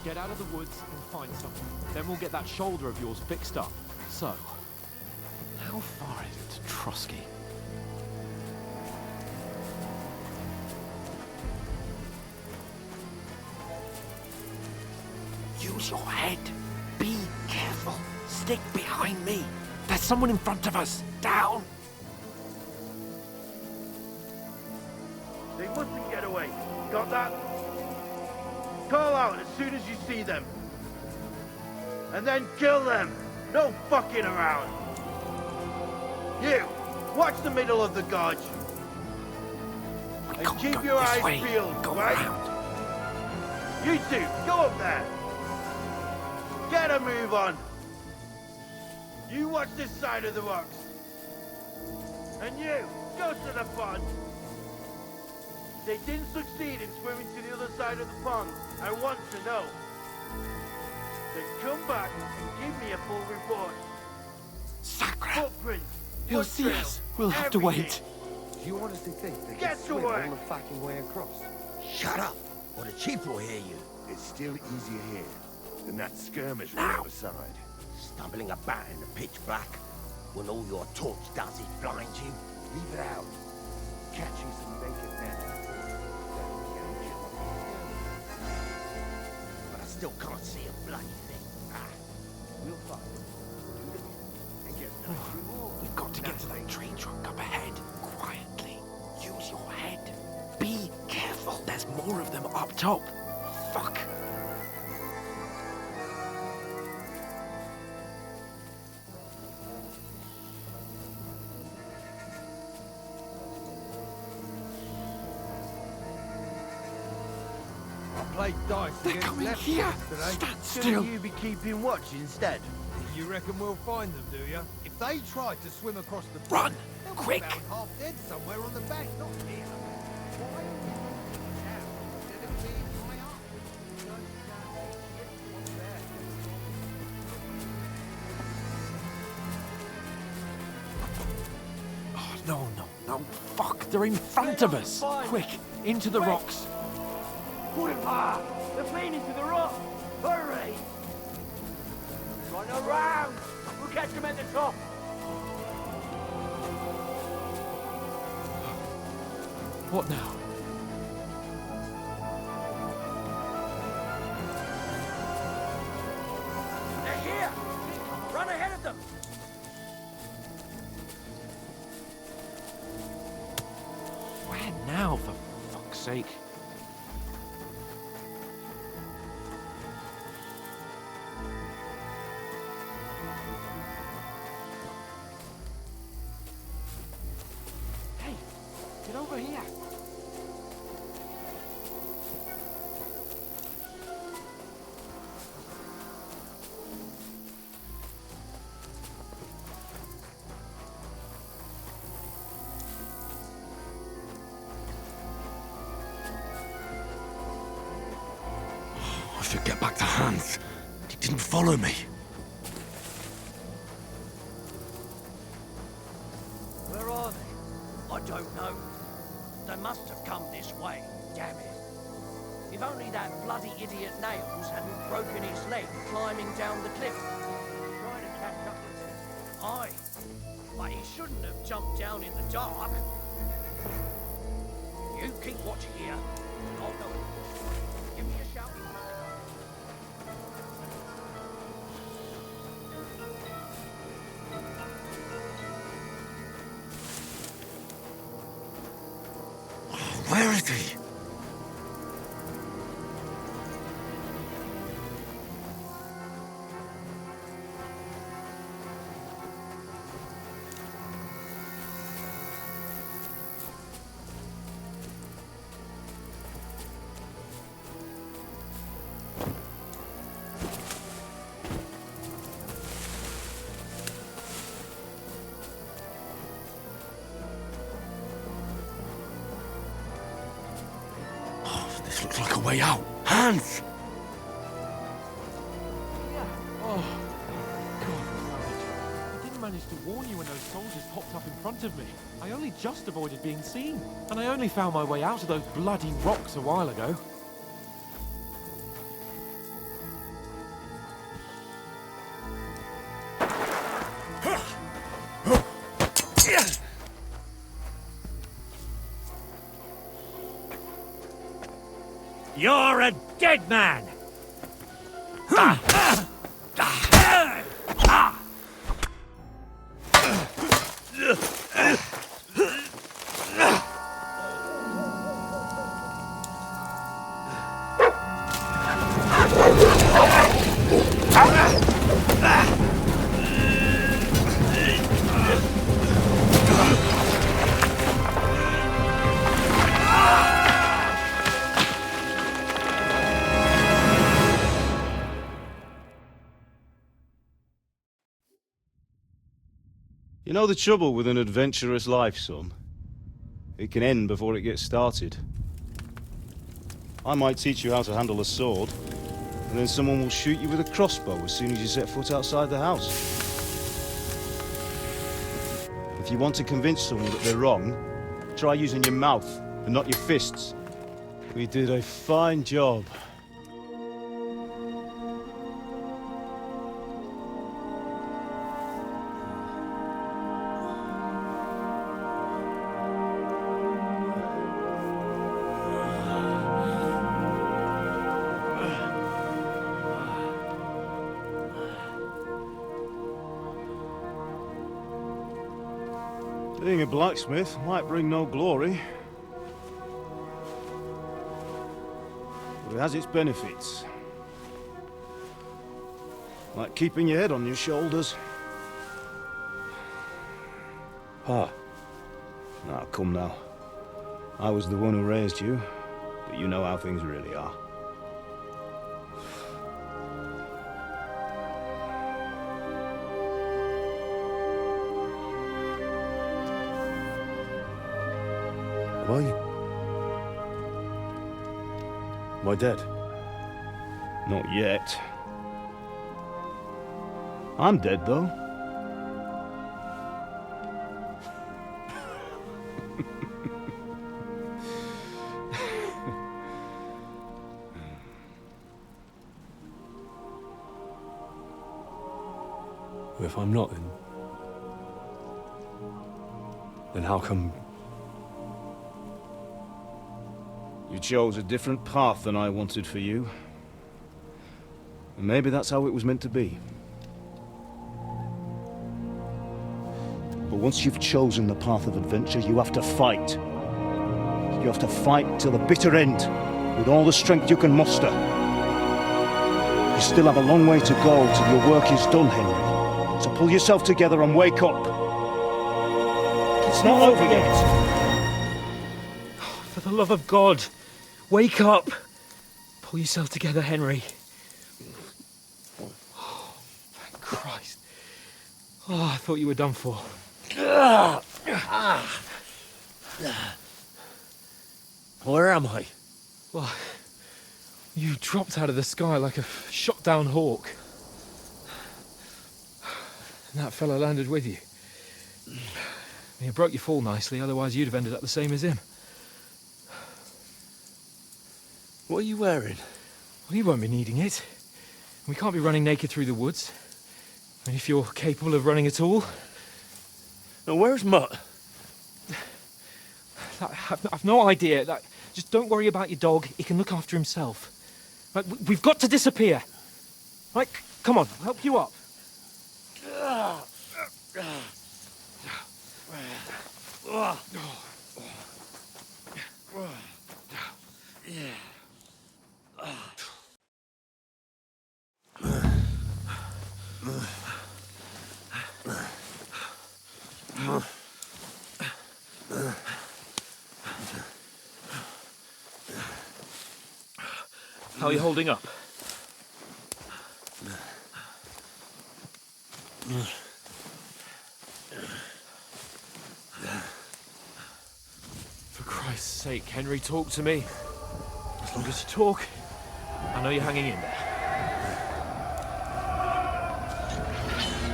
get out of the woods and find someone. Then we'll get that shoulder of yours fixed up. So, how far is it to Trotsky? Use your head. Be careful. Stick behind me. There's someone in front of us. Down. They mustn't get away. Got that? Call out as soon as you see them. And then kill them. No fucking around. You, watch the middle of the gorge. And keep your eyes peeled, right? You two, go up there. Get a move on. You watch this side of the rocks. And you, go to the pond. They didn't succeed in swimming to the other side of the pond. I want to know. Then come back and give me a full report. Sacre! Footprints. He'll see us. We'll have to wait. Do you honestly think they Get can to swim work. all the fucking way across? Shut up, or the chief will hear you. It's still easier here than that skirmish on the other side. Stumbling about in the pitch black, when all your torch does is blind you. Leave it out. Catching some naked men. But I still can't see a bloody thing. We'll find it. Do it again. And get nothing more. We've got to get to that tree trunk up ahead. Quietly. Use your head. Be careful. There's more of them up top. Fuck. Played dice They're against coming left here. today. Stand still. Shouldn't you be keeping watch instead? You reckon we'll find them, do you? If they try to swim across the Run! they'll be Quick! about half dead somewhere on the bank, not here. Why are we down instead of being high up? Oh, no, no, no. Fuck. They're in front of us. Quick. Into the rocks. Kurwa! They're playing into the rock! Hurry! Run around! We'll catch them at the top! What now? They're here! Run ahead of them! Where now, for fuck's sake? Hey, get over here. I should get back to Hans. He didn't follow me. Where are they? I don't know. They must have come this way, damn it. If only that bloody idiot Nails hadn't broken his leg climbing down the cliff. Trying to catch up with him. Aye, but he shouldn't have jumped down in the dark. You keep watch here. I'll go. Give me a shout. Where is he? This looks like a way out. Hans! Oh, God, I didn't manage to warn you when those soldiers popped up in front of me. I only just avoided being seen. And I only found my way out of those bloody rocks a while ago. You're a dead man! You know the trouble with an adventurous life, son? It can end before it gets started. I might teach you how to handle a sword, and then someone will shoot you with a crossbow as soon as you set foot outside the house. If you want to convince someone that they're wrong, try using your mouth and not your fists. We did a fine job. Being a blacksmith might bring no glory, but it has its benefits. Like keeping your head on your shoulders. Ah. Now, come now. I was the one who raised you, but you know how things really are. Am I dead? Not yet. I'm dead, though. Well, if I'm not, then how come... You chose a different path than I wanted for you. And maybe that's how it was meant to be. But once you've chosen the path of adventure, you have to fight. You have to fight till the bitter end, with all the strength you can muster. You still have a long way to go till your work is done, Henry. So pull yourself together and wake up. It's not over yet. For the love of God, wake up! Pull yourself together, Henry. Oh, thank Christ. Oh, I thought you were done for. Where am I? Well, you dropped out of the sky like a shot-down hawk. And that fella landed with you. You broke your fall nicely, otherwise you'd have ended up the same as him. What are you wearing? Well, you won't be needing it. We can't be running naked through the woods. And if you're capable of running at all... Now, where's Mutt? I've no idea. Just don't worry about your dog. He can look after himself. Right, we've got to disappear. Right, come on, I'll help you up. How are you holding up? For Christ's sake, Henry, talk to me. As long as you talk, I know you're hanging in there.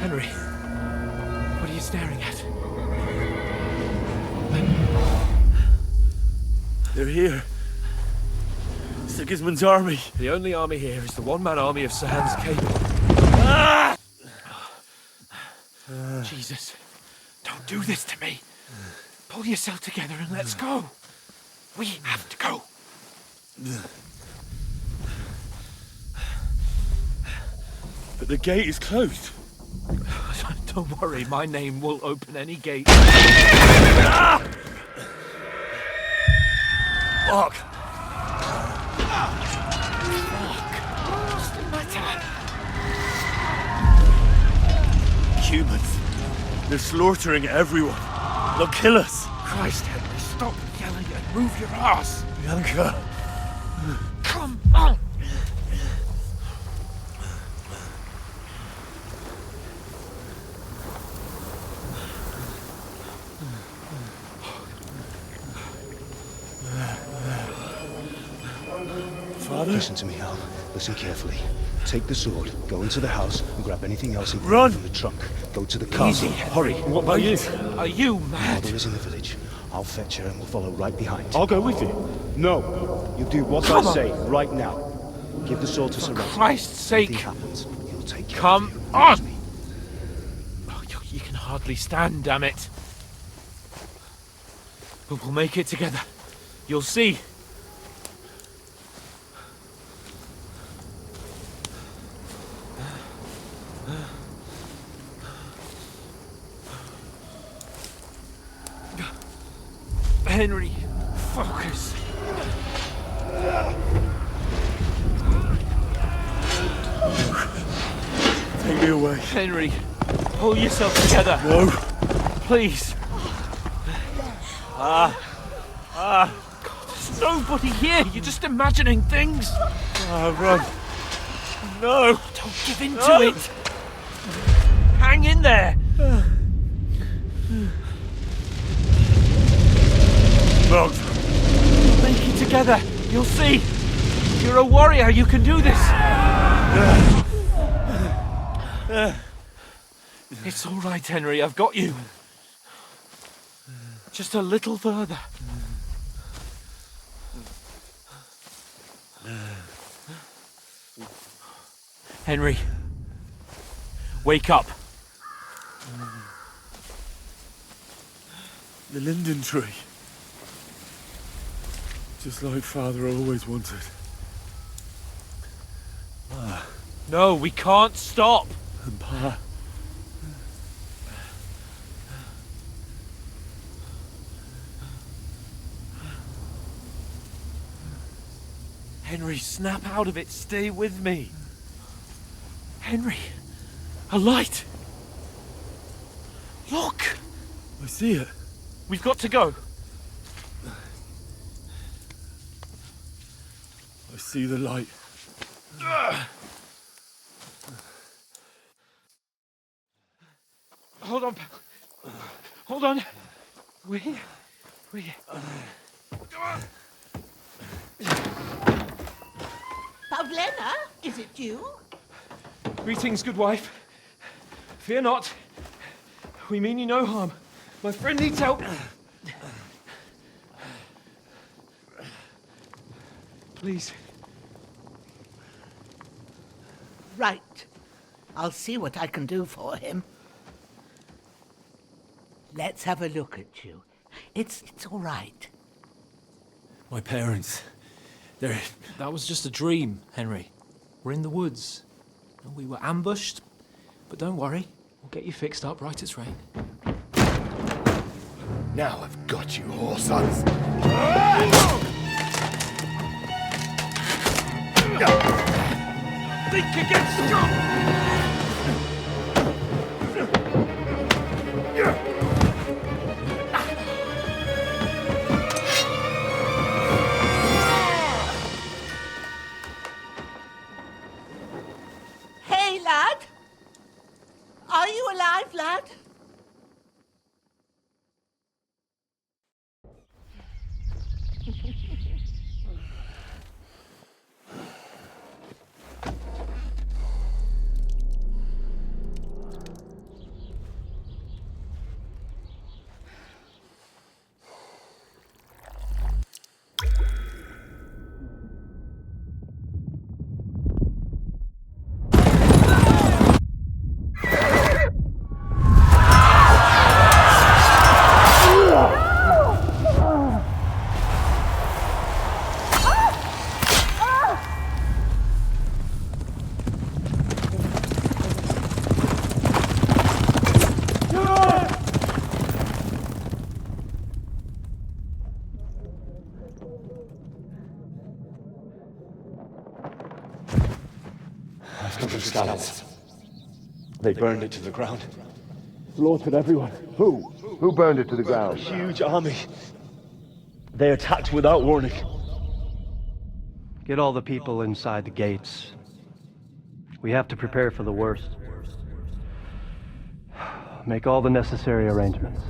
Henry, what are you staring at? They're here. Sigismund's army. The only army here is the one-man army of Sahan's Cable. Ah! Jesus, don't do this to me. Pull yourself together and let's go. We have to go. But the gate is closed. Don't worry, my name will open any gate. Fuck! What's the matter? Humans. They're slaughtering everyone. They'll kill us. Christ, Henry, stop yelling and move your ass. Bianca. Come on. Father? Listen to me, Al. Listen carefully. Take the sword, go into the house, and grab anything else Run! important from the trunk. Go to the castle. Hurry. What about you? Are you mad? Mother is in the village. I'll fetch her and we'll follow right behind. I'll go with you. No. You do what Come I on. say right now. Give the sword to For Serenity. Christ's sake. Anything happens, he'll take care Come of you. on. Promise me. Oh, you can hardly stand, damn it. But we'll make it together. You'll see. Henry, focus. Take me away. Henry, pull yourself together. No. Please. There's nobody here. You're just imagining things. Run. No. Don't give in to it. Hang in there. No. We'll make it together. You'll see. You're a warrior. You can do this. It's all right, Henry. I've got you. Just a little further. Henry, wake up. The linden tree. Just like Father always wanted. No, we can't stop. And Pa. Henry, snap out of it. Stay with me. Henry, a light. Look, I see it. we've got to go. I see the light. Hold on. Hold on. We're here. We're here. Pavlena, is it you? Greetings, good wife. Fear not. We mean you no harm. My friend needs help. Please. Right. I'll see what I can do for him. Let's have a look at you. It's all right. My parents. They're... That was just a dream, Henry. We're in the woods. And we were ambushed. But don't worry. We'll get you fixed up right as rain. Now I've got you, whore sons. Think against Scott! Hey, lad! Are you alive, lad? The scouts. They burned it to the ground. Slaughtered everyone. Who? Who burned it to the A ground? huge army. They attacked without warning. Get all the people inside the gates. We have to prepare for the worst. Make all the necessary arrangements.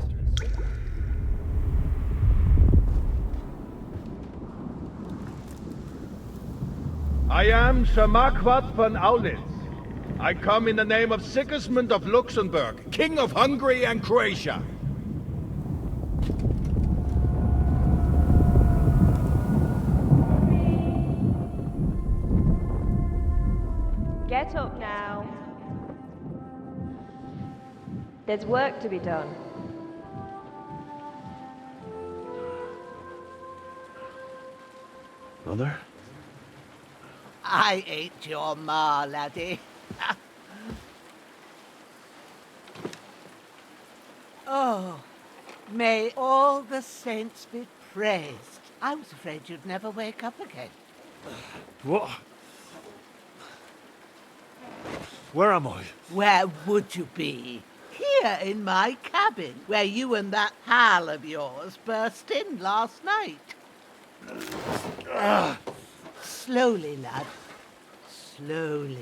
I am Sir Marquardt von Aulitz. I come in the name of Sigismund of Luxembourg, King of Hungary and Croatia. Get up now. There's work to be done. Mother? I ain't your ma, laddie. Oh, may all the saints be praised. I was afraid you'd never wake up again. What? Where am I? Where would you be? Here in my cabin, where you and that pal of yours burst in last night. Slowly, lad. Slowly.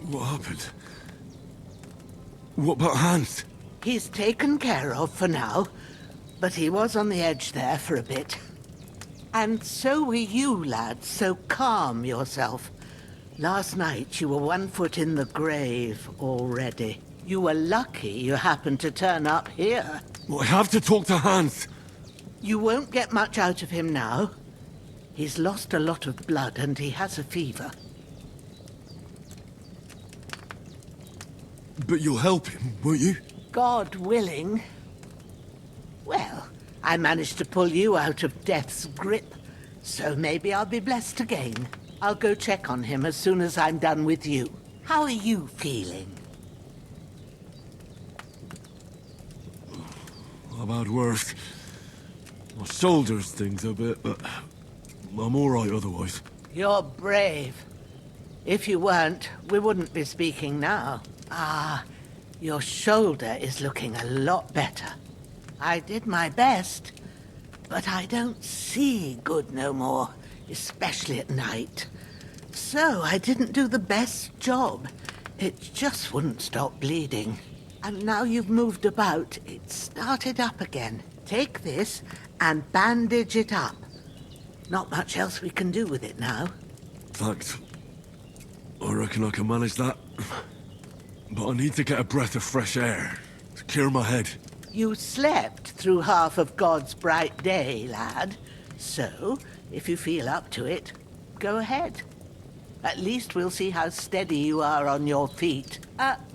What happened? What about Hans? He's taken care of for now, but he was on the edge there for a bit. And so were you, lad, so calm yourself. Last night you were 1 foot in the grave already. You were lucky you happened to turn up here. Well, I have to talk to Hans. You won't get much out of him now. He's lost a lot of blood and he has a fever. But you'll help him, won't you? God willing. Well, I managed to pull you out of death's grip, so maybe I'll be blessed again. I'll go check on him as soon as I'm done with you. How are you feeling? I've had worse. My shoulders things a bit, but I'm all right otherwise. You're brave. If you weren't, we wouldn't be speaking now. Ah, your shoulder is looking a lot better. I did my best, but I don't see good no more, especially at night. So I didn't do the best job. It just wouldn't stop bleeding. And now you've moved about, it started up again. Take this and bandage it up. Not much else we can do with it now. Thanks. I reckon I can manage that. But I need to get a breath of fresh air to clear my head. You slept through half of God's bright day, lad. So, if you feel up to it, go ahead. At least we'll see how steady you are on your feet.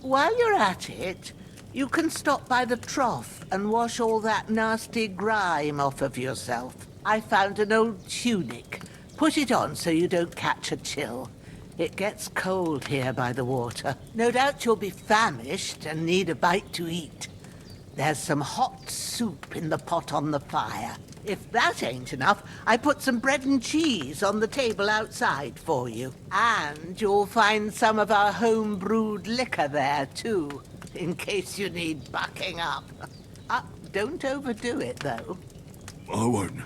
While you're at it, you can stop by the trough and wash all that nasty grime off of yourself. I found an old tunic. Put it on so you don't catch a chill. It gets cold here by the water. No doubt you'll be famished and need a bite to eat. There's some hot soup in the pot on the fire. If that ain't enough, I put some bread and cheese on the table outside for you. And you'll find some of our home-brewed liquor there, too, in case you need bucking up. Don't overdo it, though. I won't.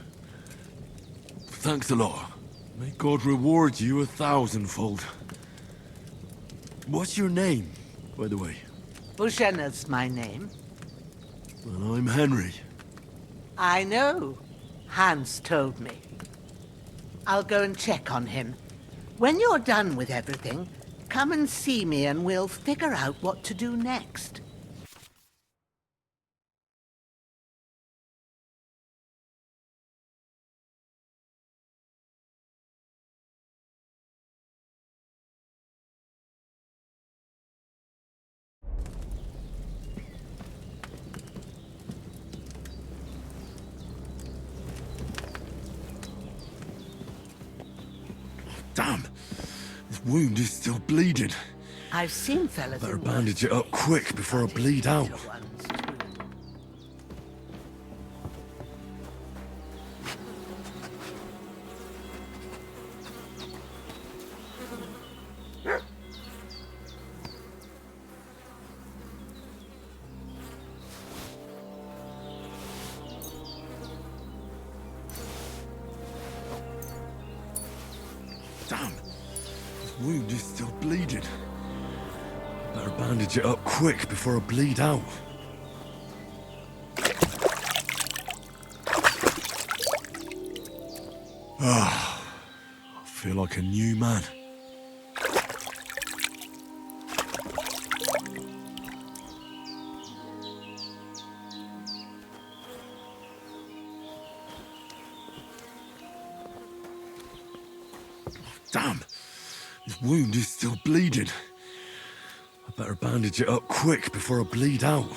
Thanks a lot. May God reward you 1,000-fold. What's your name, by the way? Bushenna's my name. Well, I'm Henry. I know. Hans told me. I'll go and check on him. When you're done with everything, come and see me and we'll figure out what to do next. Damn! His wound is still bleeding. I've seen fellas Better in bandage it up quick before I bleed out. Damn! His wound is still bleeding. Better bandage it up quick before I bleed out. Ah, I feel like a new man. Damn! His wound is still bleeding. I better bandage it up quick before I bleed out.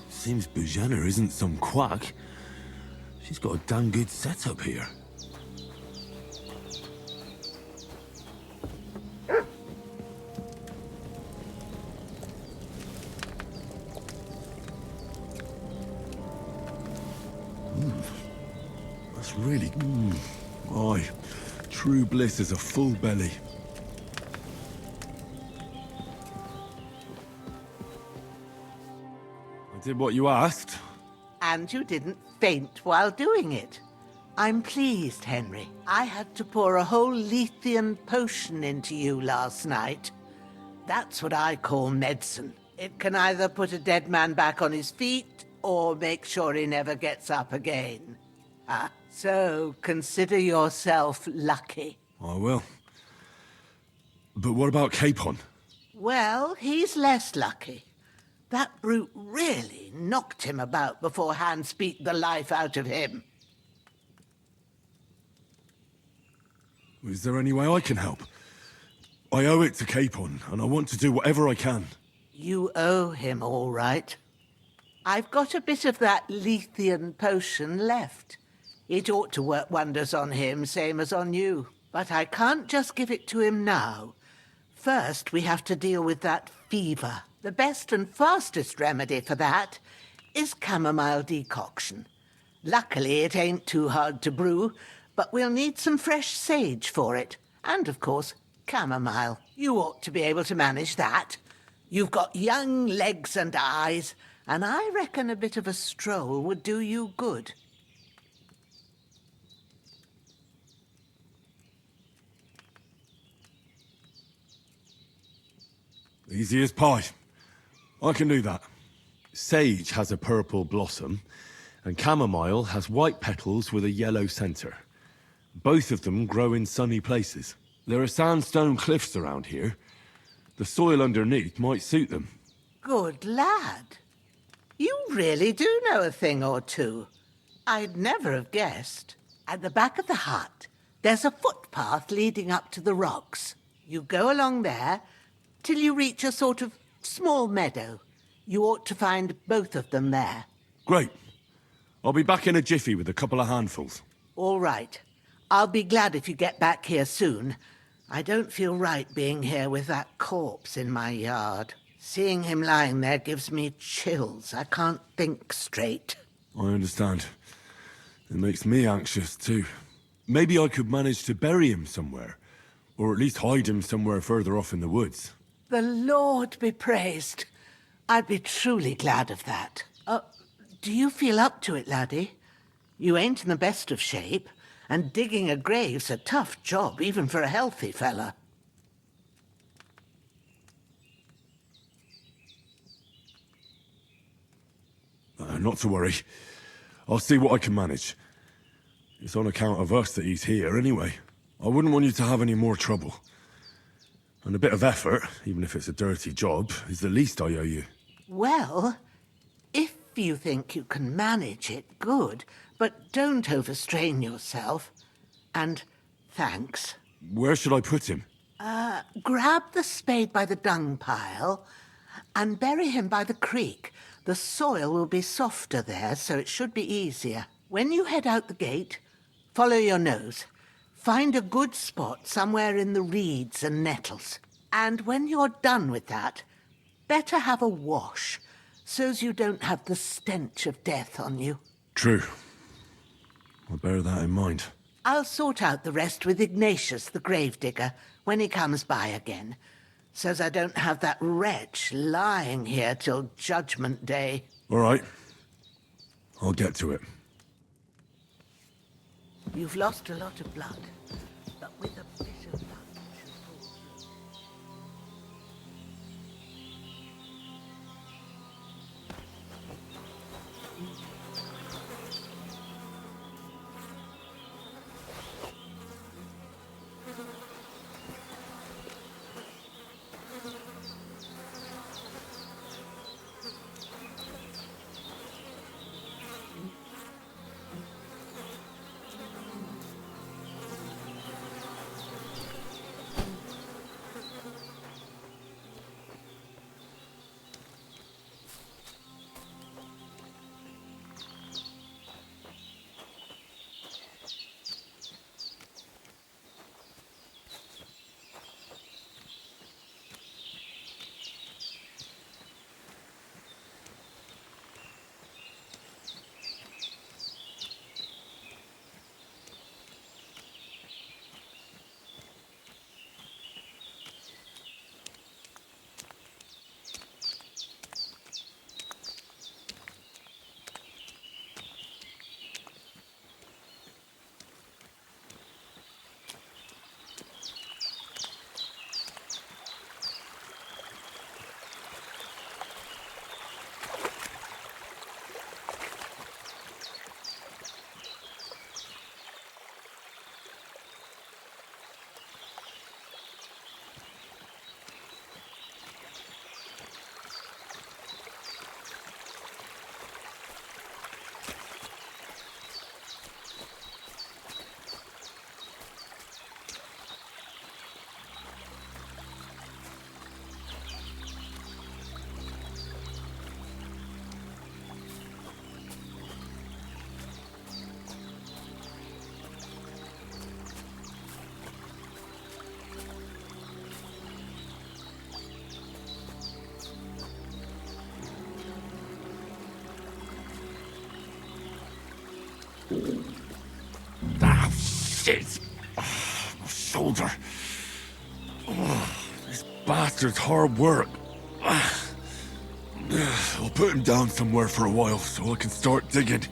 Seems Bujana isn't some quack. She's got a damn good setup here. That's really... Aye, true bliss is a full belly. Did what you asked. And you didn't faint while doing it. I'm pleased, Henry. I had to pour a whole Lethean potion into you last night. That's what I call medicine. It can either put a dead man back on his feet or make sure he never gets up again. So consider yourself lucky. I will. But what about Capon? Well, he's less lucky. That brute really knocked him about before Hans beat the life out of him. Is there any way I can help? I owe it to Capon, and I want to do whatever I can. You owe him, all right. I've got a bit of that Lethean potion left. It ought to work wonders on him, same as on you. But I can't just give it to him now. First, we have to deal with that fever. The best and fastest remedy for that is chamomile decoction. Luckily, it ain't too hard to brew, but we'll need some fresh sage for it. And, of course, chamomile. You ought to be able to manage that. You've got young legs and eyes, and I reckon a bit of a stroll would do you good. Easy as pie. I can do that. Sage has a purple blossom, and chamomile has white petals with a yellow center. Both of them grow in sunny places. There are sandstone cliffs around here. The soil underneath might suit them. Good lad. You really do know a thing or two. I'd never have guessed. At the back of the hut, there's a footpath leading up to the rocks. You go along there till you reach a sort of small meadow. You ought to find both of them there. Great. I'll be back in a jiffy with a couple of handfuls. All right. I'll be glad if you get back here soon. I don't feel right being here with that corpse in my yard. Seeing him lying there gives me chills. I can't think straight. I understand. It makes me anxious too. Maybe I could manage to bury him somewhere. Or at least hide him somewhere further off in the woods. The Lord be praised. I'd be truly glad of that. Do you feel up to it, laddie? You ain't in the best of shape, and digging a grave's a tough job, even for a healthy fella. Not to worry. I'll see what I can manage. It's on account of us that he's here anyway. I wouldn't want you to have any more trouble. And a bit of effort, even if it's a dirty job, is the least I owe you. Well, if you think you can manage it, good. But don't overstrain yourself. And thanks. Where should I put him? Grab the spade by the dung pile and bury him by the creek. The soil will be softer there, so it should be easier. When you head out the gate, follow your nose. Find a good spot somewhere in the reeds and nettles. And when you're done with that, better have a wash, so's you don't have the stench of death on you. True. I'll bear that in mind. I'll sort out the rest with Ignatius, the gravedigger, when he comes by again, so's I don't have that wretch lying here till Judgment Day. All right. I'll get to it. You've lost a lot of blood, but with a bit of luck. Ah, shit! Oh, my shoulder. Oh, this bastard's hard work. I'll put him down somewhere for a while so I can start digging.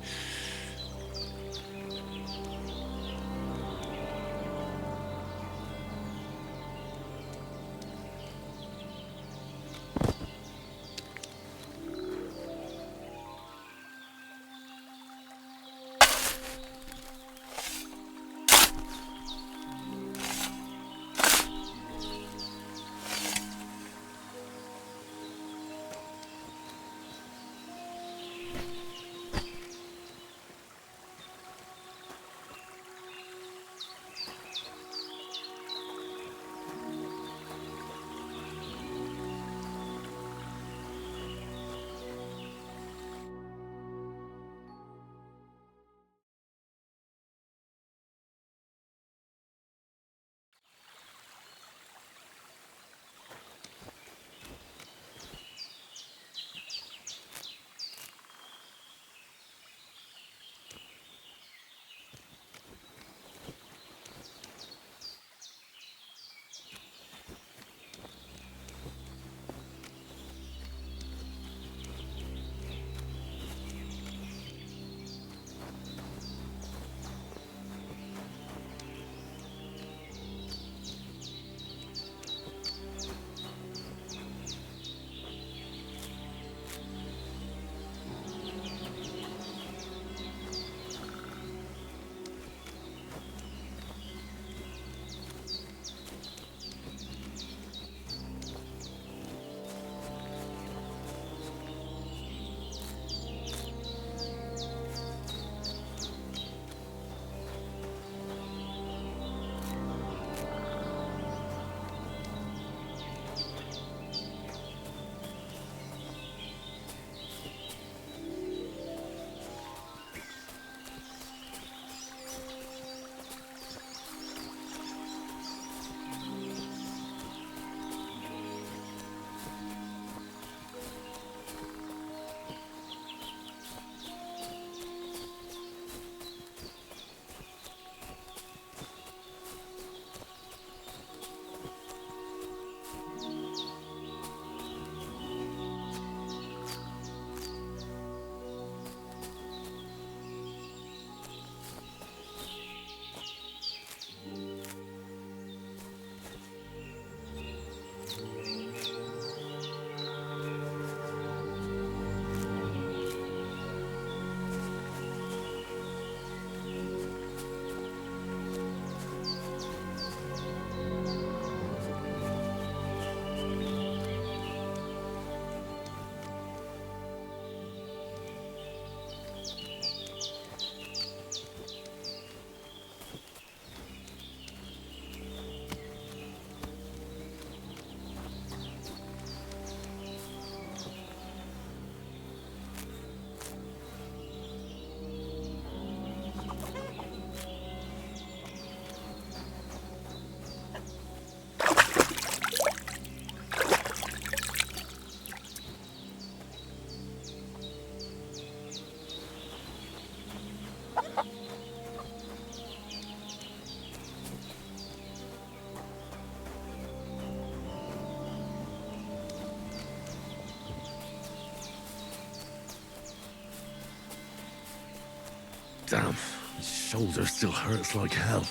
Damn, my shoulder still hurts like hell.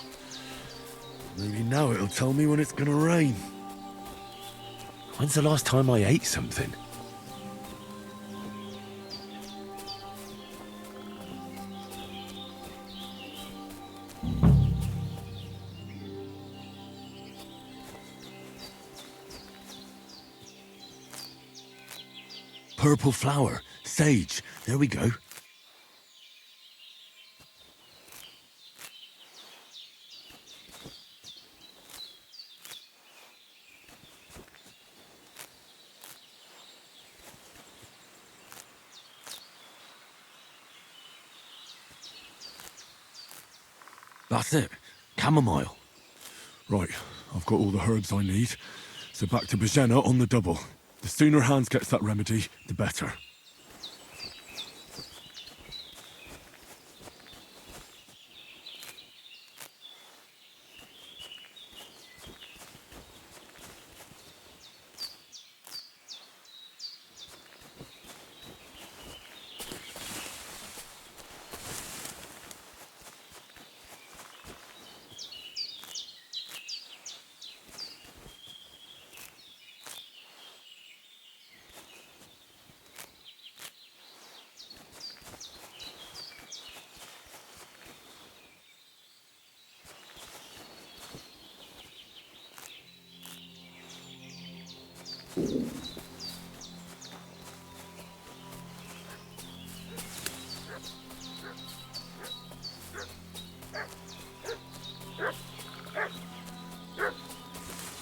Maybe now it'll tell me when it's gonna rain. When's the last time I ate something? Purple flower, sage, there we go. That's it. Chamomile. Right, I've got all the herbs I need. So back to Bajena on the double. The sooner Hans gets that remedy, the better.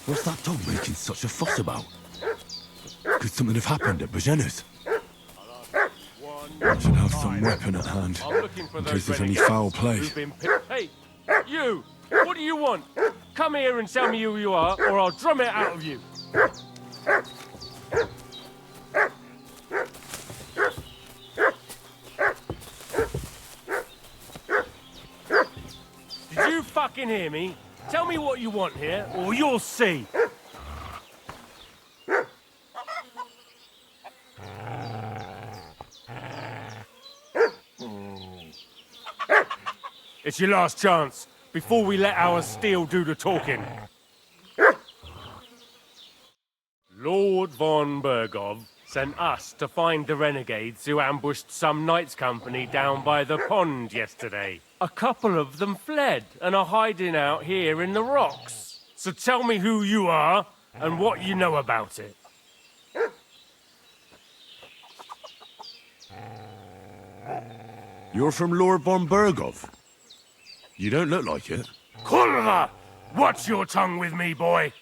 What's that dog making such a fuss about? Could something have happened at Bajena's? I should have some weapon at hand, in case there's any foul play. Hey, you! What do you want? Come here and tell me who you are, or I'll drum it out of you. Did you fucking hear me? Tell me what you want here, or you'll see. It's your last chance, before we let our steel do the talking. Lord von Bergov sent us to find the renegades who ambushed some knights' company down by the pond yesterday. A couple of them fled and are hiding out here in the rocks. So tell me who you are and what you know about it. You're from Lord von Bergov? You don't look like it. Kurva! Watch your tongue with me, boy.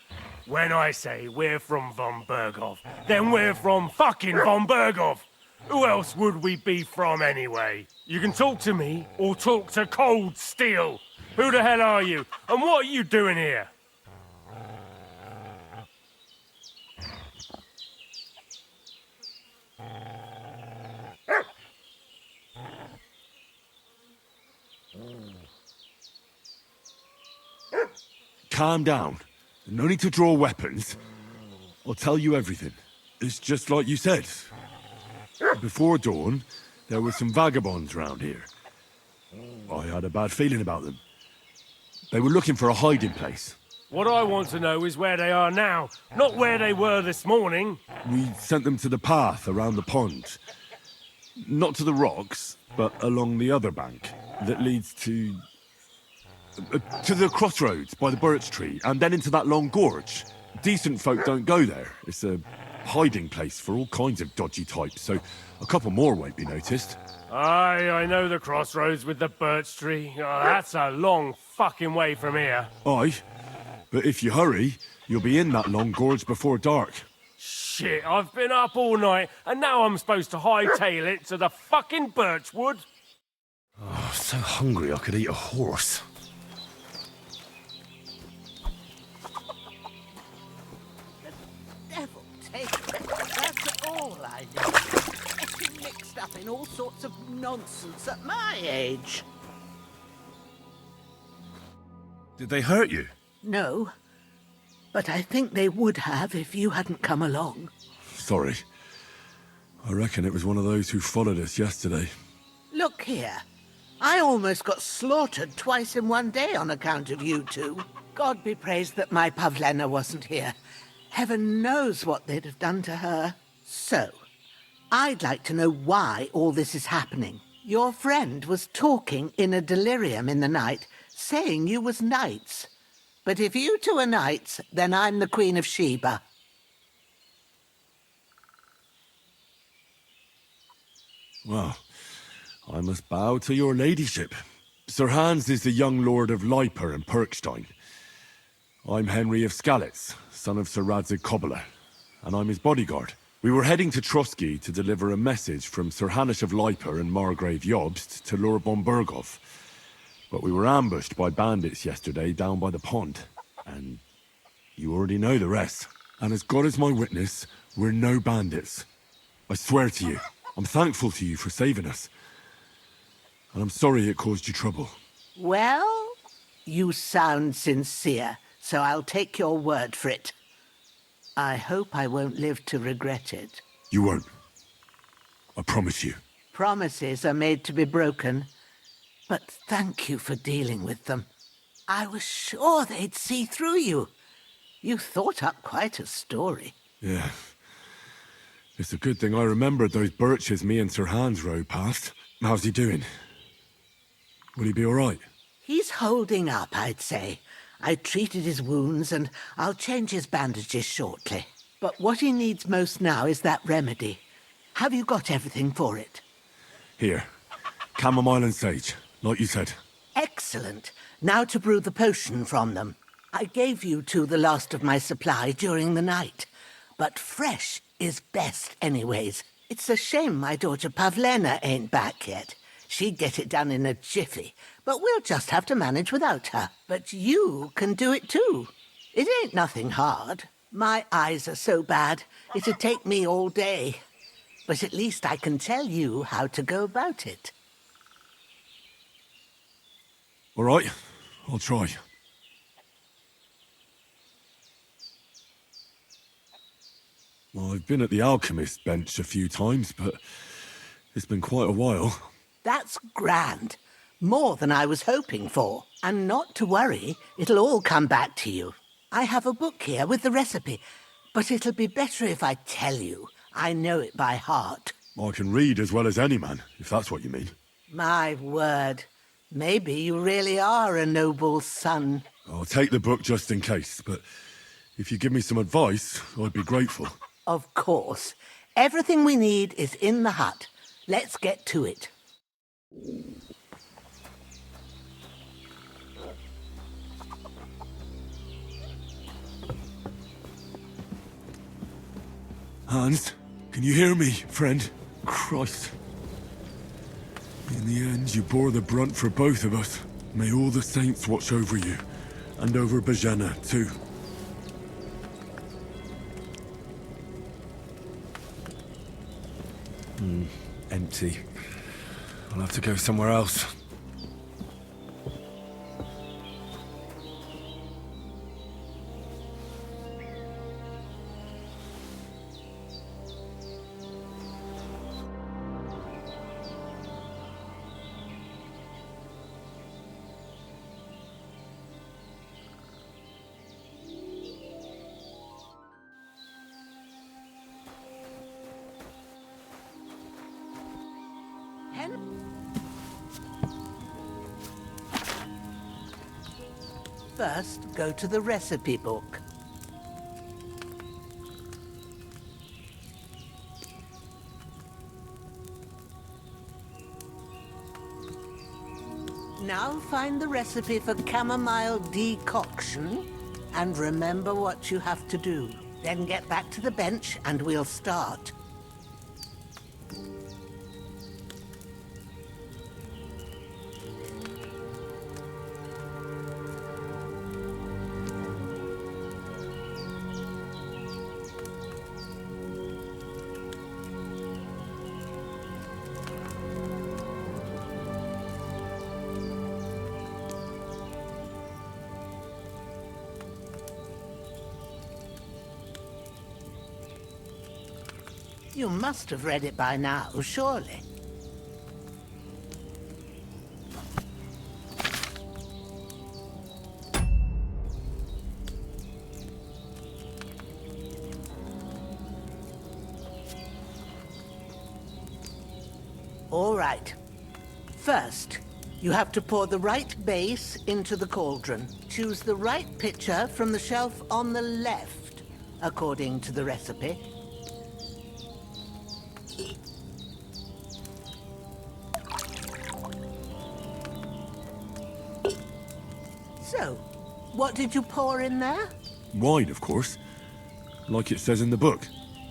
When I say we're from von Bergov, then we're from fucking von Bergov. Who else would we be from anyway? You can talk to me or talk to cold steel. Who the hell are you? And what are you doing here? Calm down. No need to draw weapons. I'll tell you everything. It's just like you said. Before dawn, there were some vagabonds round here. I had a bad feeling about them. They were looking for a hiding place. What I want to know is where they are now, not where they were this morning. We sent them to the path around the pond. Not to the rocks, but along the other bank that leads to the crossroads by the birch tree, and then into that long gorge. Decent folk don't go there. It's a hiding place for all kinds of dodgy types, so a couple more won't be noticed. Aye, I know the crossroads with the birch tree. Oh, that's a long fucking way from here. Aye, but if you hurry, you'll be in that long gorge before dark. Shit, I've been up all night, and now I'm supposed to hightail it to the fucking birchwood? Oh, so hungry I could eat a horse. Devil take it. That's all I know. Getting mixed up in all sorts of nonsense at my age. Did they hurt you? No, but I think they would have if you hadn't come along. Sorry. I reckon it was one of those who followed us yesterday. Look here. I almost got slaughtered twice in one day on account of you two. God be praised that my Pavlena wasn't here. Heaven knows what they'd have done to her. So, I'd like to know why all this is happening. Your friend was talking in a delirium in the night, saying you was knights. But if you two are knights, then I'm the Queen of Sheba. Well, I must bow to your ladyship. Sir Hans is the young lord of Leiper and Perkstein. I'm Henry of Skalitz, son of Sir Radzig Kobyla, and I'm his bodyguard. We were heading to Trotsky to deliver a message from Sir Hanish of Leiper and Margrave Jobst to Lord Bombergov. But we were ambushed by bandits yesterday down by the pond, and you already know the rest. And as God is my witness, we're no bandits. I swear to you, I'm thankful to you for saving us. And I'm sorry it caused you trouble. Well, you sound sincere, so I'll take your word for it. I hope I won't live to regret it. You won't. I promise you. Promises are made to be broken, but thank you for dealing with them. I was sure they'd see through you. You thought up quite a story. Yeah. It's a good thing I remembered those birches me and Sir Hans rode past. How's he doing? Will he be all right? He's holding up, I'd say. I treated his wounds and I'll change his bandages shortly. But what he needs most now is that remedy. Have you got everything for it? Here. Chamomile and sage, like you said. Excellent. Now to brew the potion from them. I gave you two the last of my supply during the night. But fresh is best anyways. It's a shame my daughter Pavlena ain't back yet. She'd get it done in a jiffy, but we'll just have to manage without her. But you can do it too. It ain't nothing hard. My eyes are so bad, it'd take me all day. But at least I can tell you how to go about it. All right, I'll try. Well, I've been at the alchemist bench a few times, but it's been quite a while. That's grand. More than I was hoping for. And not to worry, it'll all come back to you. I have a book here with the recipe, but it'll be better if I tell you. I know it by heart. I can read as well as any man, if that's what you mean. My word. Maybe you really are a noble son. I'll take the book just in case, but if you give me some advice, I'd be grateful. Of course. Everything we need is in the hut. Let's get to it. Hans, can you hear me, friend? Christ. In the end, you bore the brunt for both of us. May all the saints watch over you, and over Bajana, too. Empty. I'll have to go somewhere else. First, go to the recipe book. Now find the recipe for chamomile decoction and remember what you have to do. Then get back to the bench and we'll start. You must have read it by now, surely. All right. First, you have to pour the right base into the cauldron. Choose the right pitcher from the shelf on the left, according to the recipe. So, what did you pour in there? Wine, of course. Like it says in the book.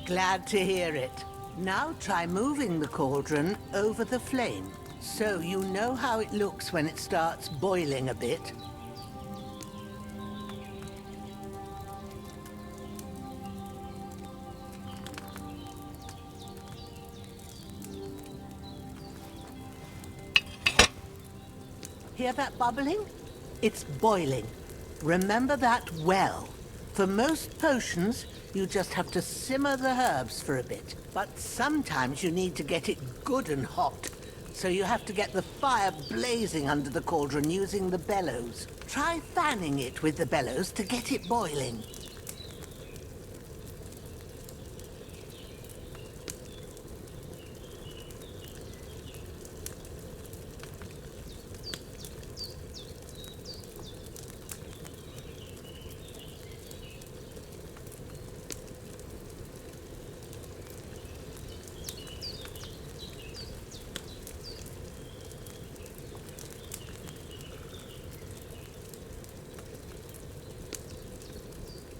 Glad to hear it. Now try moving the cauldron over the flame, so you know how it looks when it starts boiling a bit. Hear that bubbling? It's boiling. Remember that well. For most potions, you just have to simmer the herbs for a bit. But sometimes you need to get it good and hot. So you have to get the fire blazing under the cauldron using the bellows. Try fanning it with the bellows to get it boiling.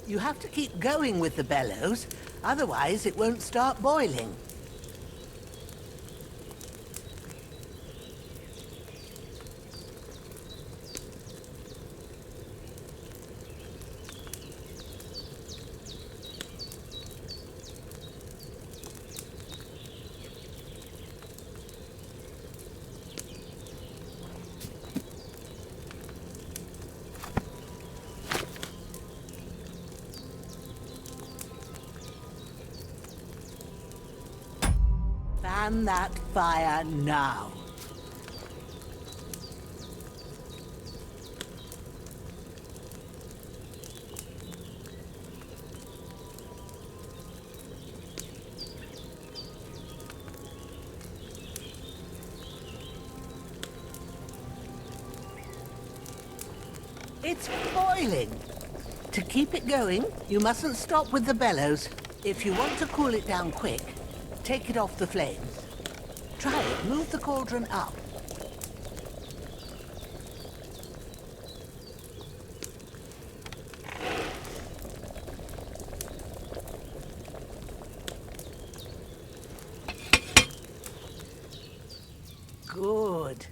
You have to keep going with the bellows, otherwise it won't start boiling. Fan that fire now. It's boiling. To keep it going, you mustn't stop with the bellows. If you want to cool it down quick, take it off the flames. Try it. Move the cauldron up. Good.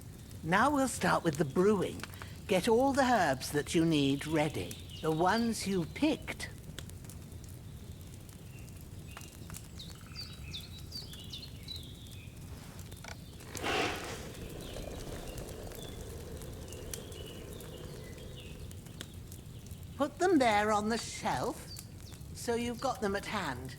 Now we'll start with the brewing. Get all the herbs that you need ready. The ones you picked. Put them there on the shelf, so you've got them at hand.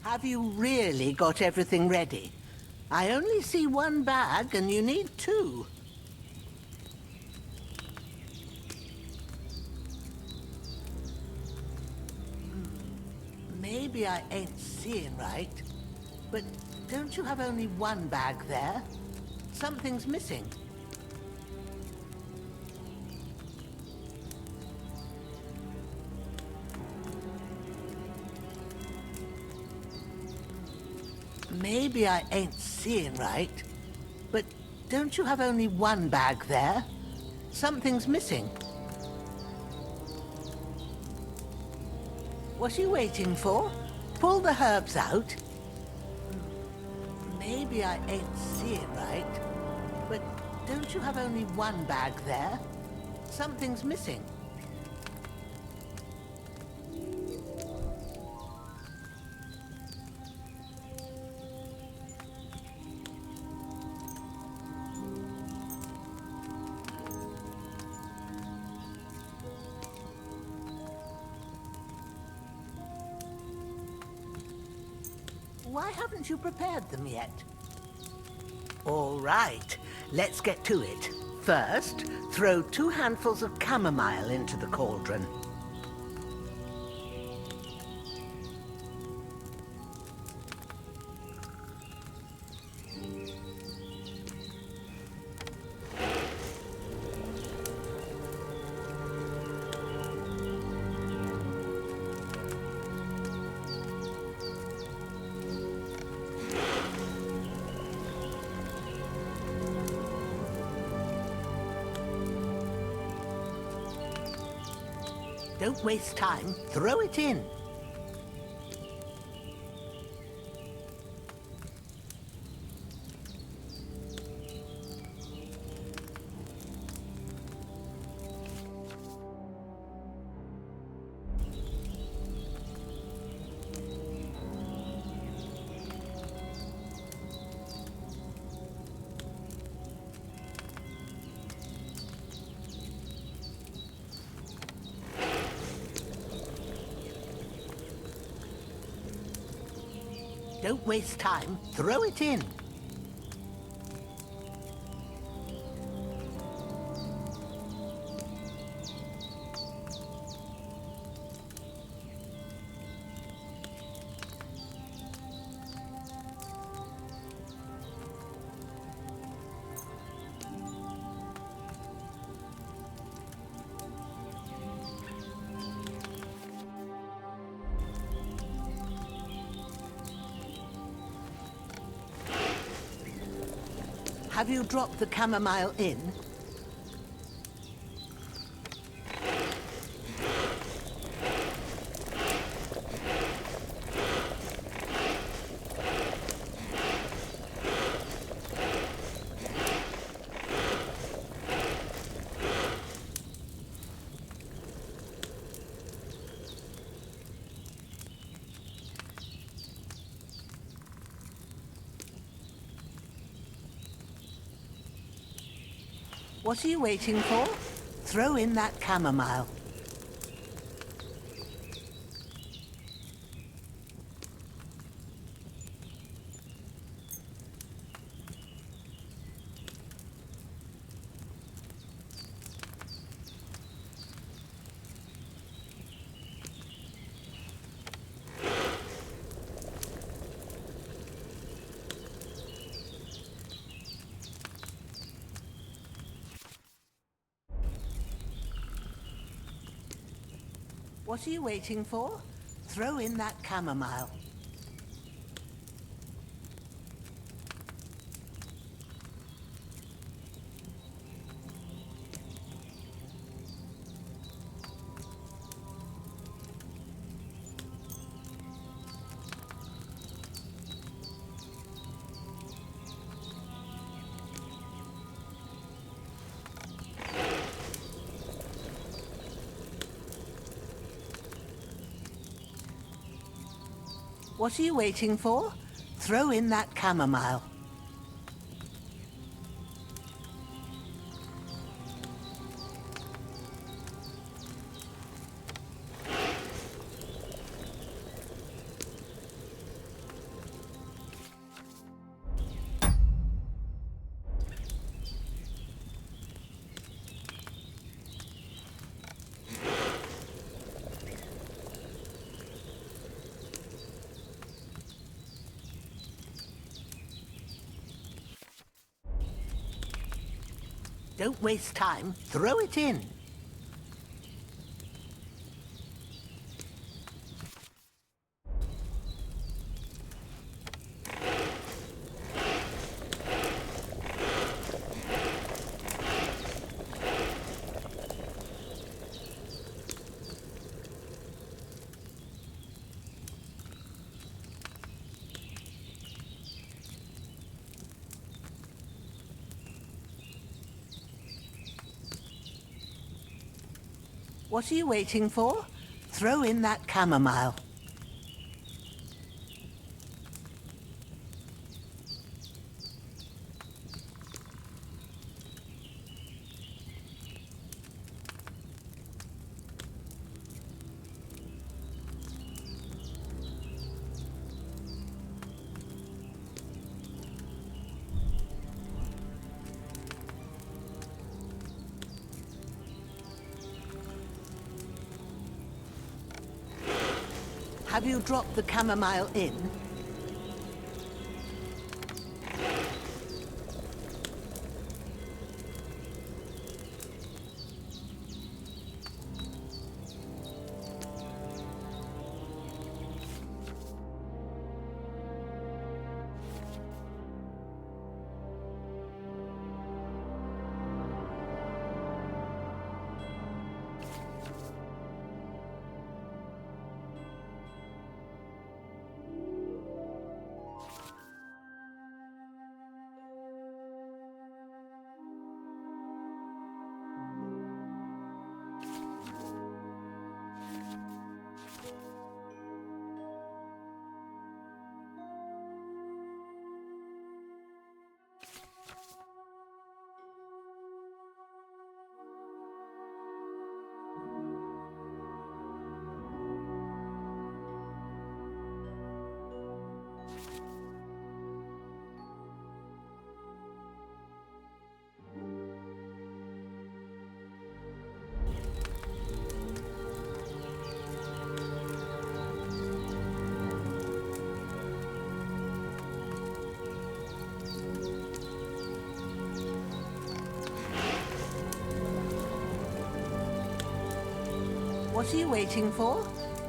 Have you really got everything ready? I only see one bag and you need two. Maybe I ain't seeing right, but don't you have only one bag there? Something's missing. Maybe I ain't seeing right, but don't you have only one bag there? Something's missing. What are you waiting for? Pull the herbs out. Maybe I ain't seeing right, but don't you have only one bag there? Something's missing. Why haven't you prepared them yet? All right, let's get to it. First, throw 2 handfuls of chamomile into the cauldron. Don't waste time. Throw it in. Don't waste time. Throw it in. Have you dropped the chamomile in? What are you waiting for? Throw in that chamomile. What are you waiting for? Throw in that chamomile. What are you waiting for? Throw in that chamomile. Don't waste time. Throw it in. What are you waiting for? Throw in that chamomile. Have you dropped the chamomile in? What are you waiting for?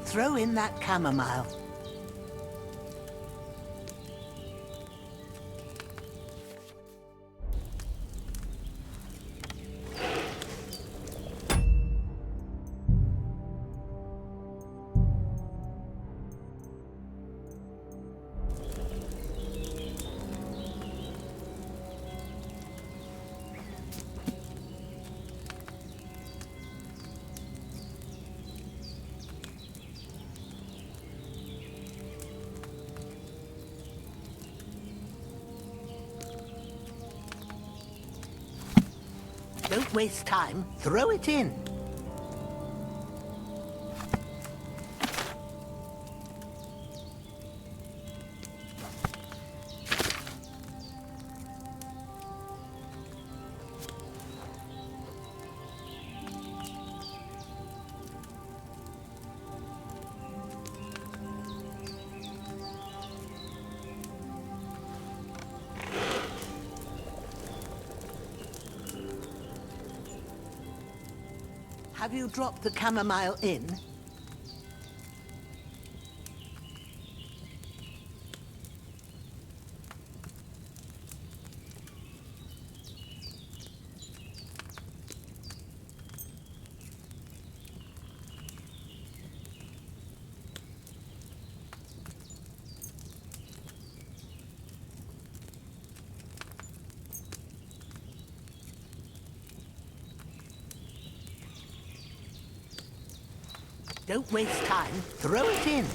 Throw in that chamomile. Don't waste time. Throw it in. Have you dropped the chamomile in? Don't waste time. Throw it in.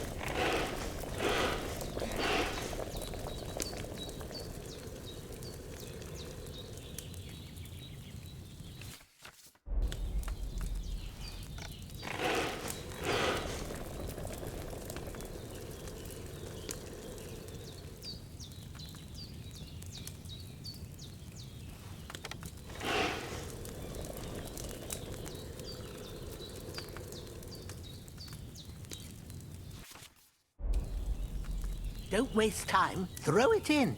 Don't waste time. Throw it in.